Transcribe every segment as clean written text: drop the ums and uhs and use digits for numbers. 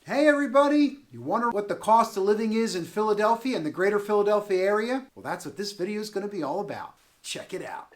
Hey everybody! You wonder what the cost of living is in Philadelphia and the greater Philadelphia area? Well, that's what this video is going to be all about. Check it out.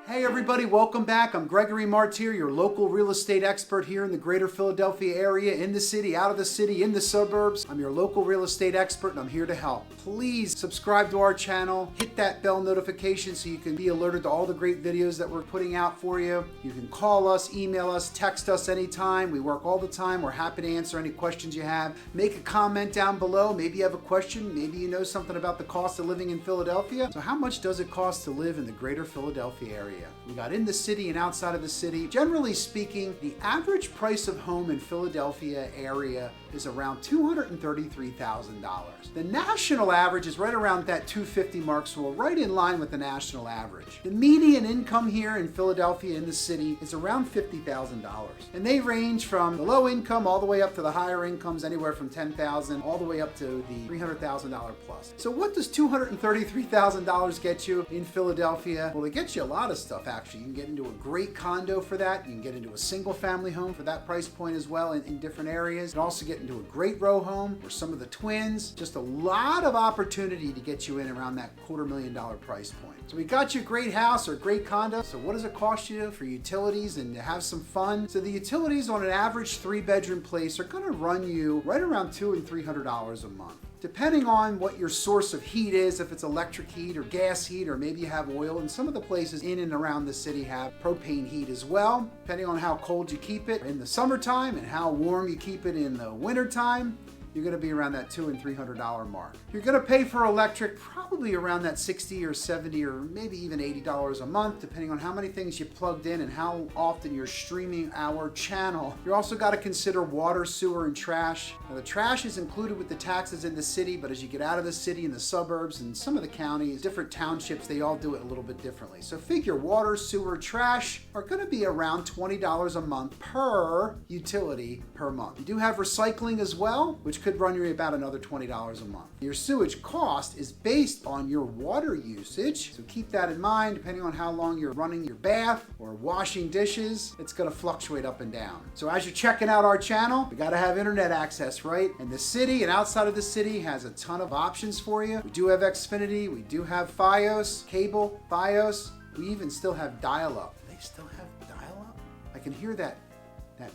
Hey everybody, welcome back. I'm Gregory Martyr, your local real estate expert here in the greater Philadelphia area, in the city, out of the city, in the suburbs. I'm your local real estate expert and I'm here to help. Please subscribe to our channel, hit that bell notification so you can be alerted to all the great videos that we're putting out for you. You can call us, email us, text us anytime. We work all the time. We're happy to answer any questions you have. Make a comment down below. Maybe you have a question. Maybe you know something about the cost of living in Philadelphia. So how much does it cost to live in the greater Philadelphia area? We got in the city and outside of the city. Generally speaking, the average price of home in Philadelphia area is around $233,000. The national average is right around that $250 mark, so we're right in line with the national average. The median income here in Philadelphia in the city is around $50,000. And they range from the low income all the way up to the higher incomes, anywhere from $10,000 all the way up to the $300,000 plus. So what does $233,000 get you in Philadelphia? Well, it gets you a lot of stuff actually. You can get into a great condo for that. You can get into a single family home for that price point as well in different areas. You can also get into a great row home or some of the twins. Just a lot of opportunity to get you in around that $250,000 price point. So we got you a great house or a great condo. So what does it cost you for utilities and to have some fun? So the utilities on an average 3-bedroom place are gonna run you right around $200 and $300 a month. Depending on what your source of heat is, if it's electric heat or gas heat, or maybe you have oil, and some of the places in and around the city have propane heat as well, depending on how cold you keep it in the summertime and how warm you keep it in the wintertime. You're gonna be around that $200 and $300 mark. You're gonna pay for electric probably around that $60 or $70 or maybe even $80 a month, depending on how many things you plugged in and how often you're streaming our channel. You also gotta consider water, sewer, and trash. Now the trash is included with the taxes in the city, but as you get out of the city and the suburbs and some of the counties, different townships, they all do it a little bit differently. So figure water, sewer, trash are gonna be around $20 a month per utility per month. You do have recycling as well, which could run you about another $20 a month. Your sewage cost is based on your water usage, so keep that in mind. Depending on how long you're running your bath or washing dishes, it's going to fluctuate up and down. So as you're checking out our channel, we got to have internet access, right? And the city and outside of the city has a ton of options for you. We do have Xfinity, we do have Fios, cable, Fios. We even still have dial-up. They still have dial-up? I can hear that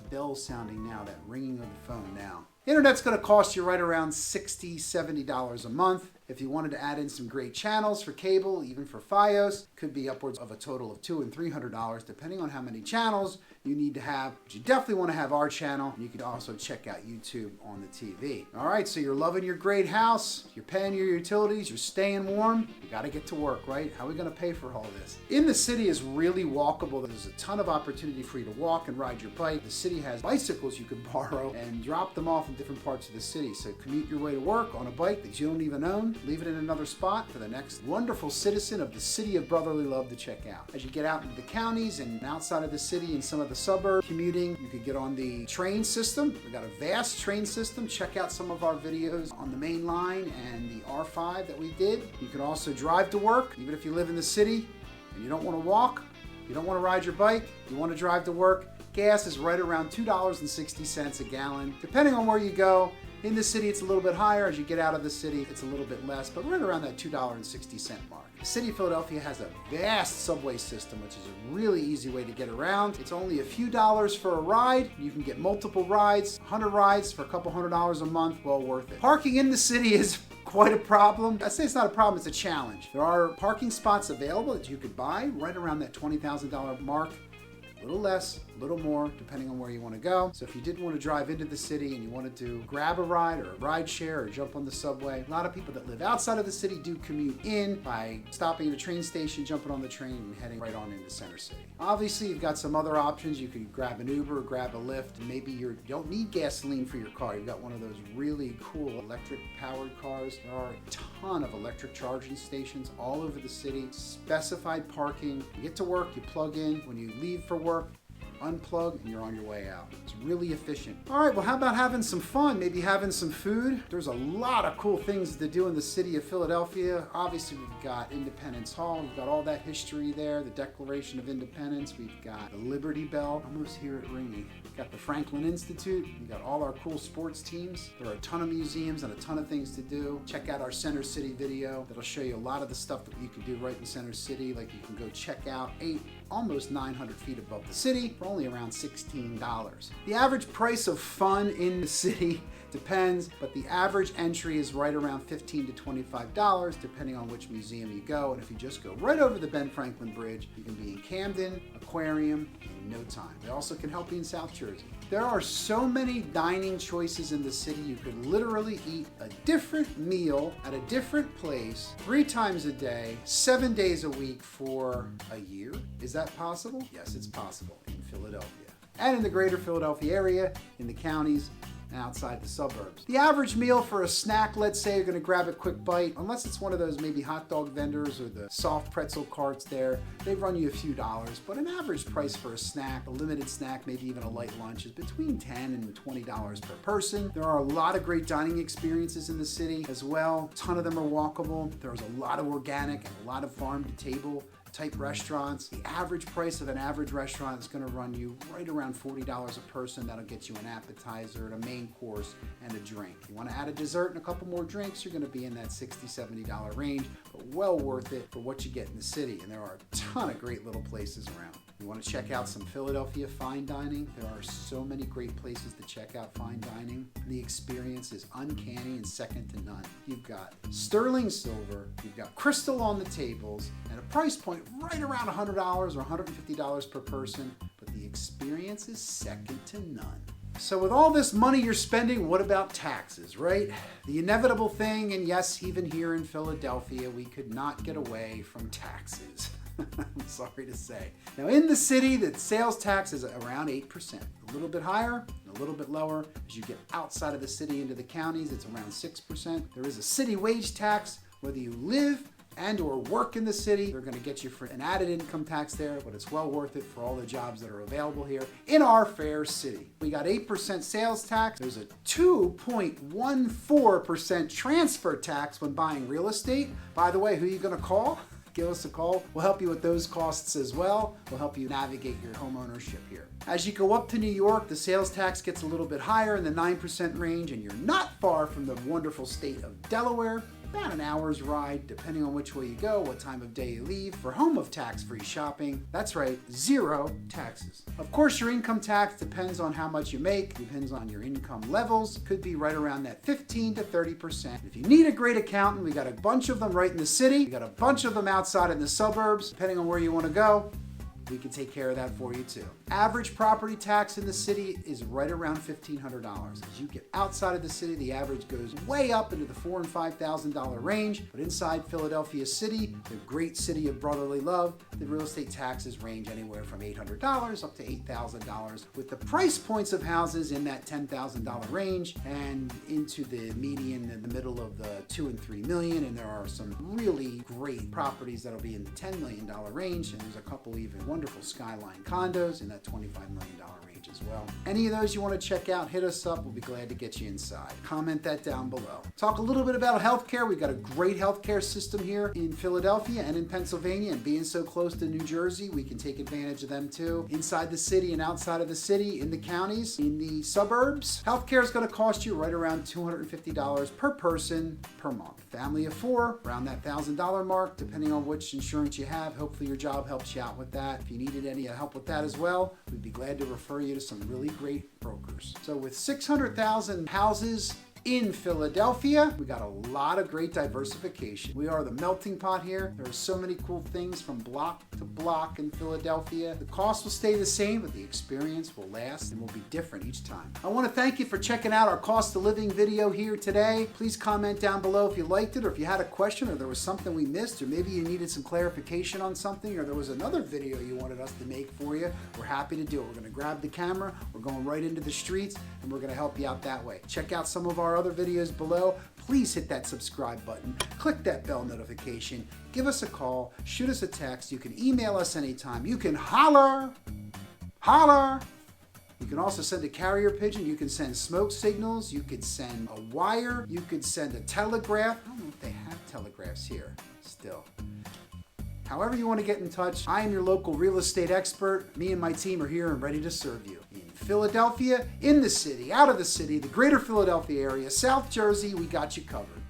bell sounding now, that ringing of the phone now. Internet's going to cost you right around $60, $70 a month. If you wanted to add in some great channels for cable, even for Fios, could be upwards of a total of $200 and $300, depending on how many channels you need to have. But you definitely want to have our channel. You can also check out YouTube on the TV. All right, so you're loving your great house, you're paying your utilities, you're staying warm. You got to get to work, right? How are we going to pay for all this? In the city is really walkable. There's a ton of opportunity for you to walk and ride your bike. The city has bicycles you can borrow and drop them off in different parts of the city. So commute your way to work on a bike that you don't even own. Leave it in another spot for the next wonderful citizen of the city of brotherly love to check out. As you get out into the counties and outside of the city and some of the suburbs, commuting, you could get on the train system. We got a vast train system. Check out some of our videos on the main line and the R5 that we did. You can also drive to work, even if you live in the city and you don't want to walk, you don't want to ride your bike, you want to drive to work. Gas is right around $2.60 a gallon, depending on where you go. In the city, it's a little bit higher. As you get out of the city, it's a little bit less, but right around that $2.60 mark. The city of Philadelphia has a vast subway system, which is a really easy way to get around. It's only a few dollars for a ride. You can get multiple rides, 100 rides for a couple $100 a month, well worth it. Parking in the city is quite a problem. I say it's not a problem, it's a challenge. There are parking spots available that you could buy right around that $20,000 mark. A little less, a little more, depending on where you want to go. So if you didn't want to drive into the city and you wanted to grab a ride or a ride share or jump on the subway, a lot of people that live outside of the city do commute in by stopping at a train station, jumping on the train, and heading right on into Center City. Obviously, you've got some other options. You could grab an Uber or grab a Lyft, and maybe you don't need gasoline for your car. You've got one of those really cool electric-powered cars. There are a ton of electric charging stations all over the city, specified parking. You get to work, you plug in. When you leave for work, unplug, and you're on your way out. It's really efficient. All right, well, how about having some fun? Maybe having some food? There's a lot of cool things to do in the city of Philadelphia. Obviously, we've got Independence Hall. We've got all that history there, the Declaration of Independence. We've got the Liberty Bell. Almost hear it ringing. We've got the Franklin Institute. We've got all our cool sports teams. There are a ton of museums and a ton of things to do. Check out our Center City video. That'll show you a lot of the stuff that you can do right in Center City. Like you can go check out almost 900 feet above the city for only around $16. The average price of fun in the city depends, but the average entry is right around $15 to $25, depending on which museum you go. And if you just go right over the Ben Franklin Bridge, you can be in Camden Aquarium in no time. They also can help you in South Jersey. There are so many dining choices in the city. You could literally eat a different meal at a different place 3 times a day, 7 days a week for a year. Is that possible? Yes, it's possible in Philadelphia and in the greater Philadelphia area, in the counties, and outside the suburbs. The average meal for a snack, let's say you're gonna grab a quick bite, unless it's one of those maybe hot dog vendors or the soft pretzel carts there, they run you a few dollars, but an average price for a snack, a limited snack, maybe even a light lunch, is between $10 and $20 per person. There are a lot of great dining experiences in the city as well. A ton of them are walkable. There's a lot of organic and a lot of farm to table type restaurants. The average price of an average restaurant is going to run you right around $40 a person. That'll get you an appetizer, and a main course, and a drink. You want to add a dessert and a couple more drinks, you're going to be in that $60, $70 range, but well worth it for what you get in the city. And there are a ton of great little places around. You want to check out some Philadelphia fine dining? There are so many great places to check out fine dining. The experience is uncanny and second to none. You've got sterling silver, you've got crystal on the tables, and a price point right around $100 or $150 per person, but the experience is second to none. So with all this money you're spending, what about taxes, right? The inevitable thing, and yes, even here in Philadelphia, we could not get away from taxes. I'm sorry to say. Now in the city, the sales tax is around 8%. A little bit higher, a little bit lower. As you get outside of the city into the counties, it's around 6%. There is a city wage tax, whether you live and or work in the city. They're going to get you for an added income tax there, but it's well worth it for all the jobs that are available here in our fair city. We got 8% sales tax. There's a 2.14% transfer tax when buying real estate. By the way, who are you going to call? Give us a call. We'll help you with those costs as well. We'll help you navigate your home ownership here. As you go up to New York, the sales tax gets a little bit higher in the 9% range, and you're not far from the wonderful state of Delaware. About an hour's ride, depending on which way you go, what time of day you leave, for home of tax-free shopping. That's right, 0 taxes. Of course, your income tax depends on how much you make, depends on your income levels. Could be right around that 15 to 30%. If you need a great accountant, we got a bunch of them right in the city. We got a bunch of them outside in the suburbs. Depending on where you want to go, we can take care of that for you too. Average property tax in the city is right around $1,500. As you get outside of the city, the average goes way up into the $4,000 and $5,000 range. But inside Philadelphia City, the great city of brotherly love, the real estate taxes range anywhere from $800 up to $8,000, with the price points of houses in that $10,000 range and into the median in the middle of the 2 and 3 million. And there are some really great properties that'll be in the $10 million range, and there's a couple even wonderful skyline condos in that $25 million range as well. Any of those you want to check out, hit us up. We'll be glad to get you inside. Comment that down below. Talk a little bit about healthcare. We've got a great healthcare system here in Philadelphia and in Pennsylvania, and being so close to New Jersey, we can take advantage of them too. Inside the city and outside of the city, in the counties, in the suburbs, healthcare is going to cost you right around $250 per person per month. Family of 4, around that $1,000 mark, depending on which insurance you have. Hopefully your job helps you out with that. If you needed any help with that as well, we'd be glad to refer you to some really great brokers. So with 600,000 houses in Philadelphia, we got a lot of great diversification. We are the melting pot here. There are so many cool things from block to block in Philadelphia. The cost will stay the same, but the experience will last and will be different each time. I want to thank you for checking out our cost of living video here today. Please comment down below if you liked it, or if you had a question, or there was something we missed, or maybe you needed some clarification on something, or there was another video you wanted us to make for you. We're happy to do it. We're going to grab the camera, we're going right into the streets, and we're going to help you out that way. Check out some of our other videos below. Please hit that subscribe button, click that bell notification, give us a call, shoot us a text. You can email us anytime. You can holler. Holler! You can also send a carrier pigeon. You can send smoke signals. You could send a wire. You could send a telegraph. I don't know if they have telegraphs here still. However you want to get in touch, I am your local real estate expert. Me and my team are here and ready to serve you. In Philadelphia, in the city, out of the city, the greater Philadelphia area, South Jersey, we got you covered.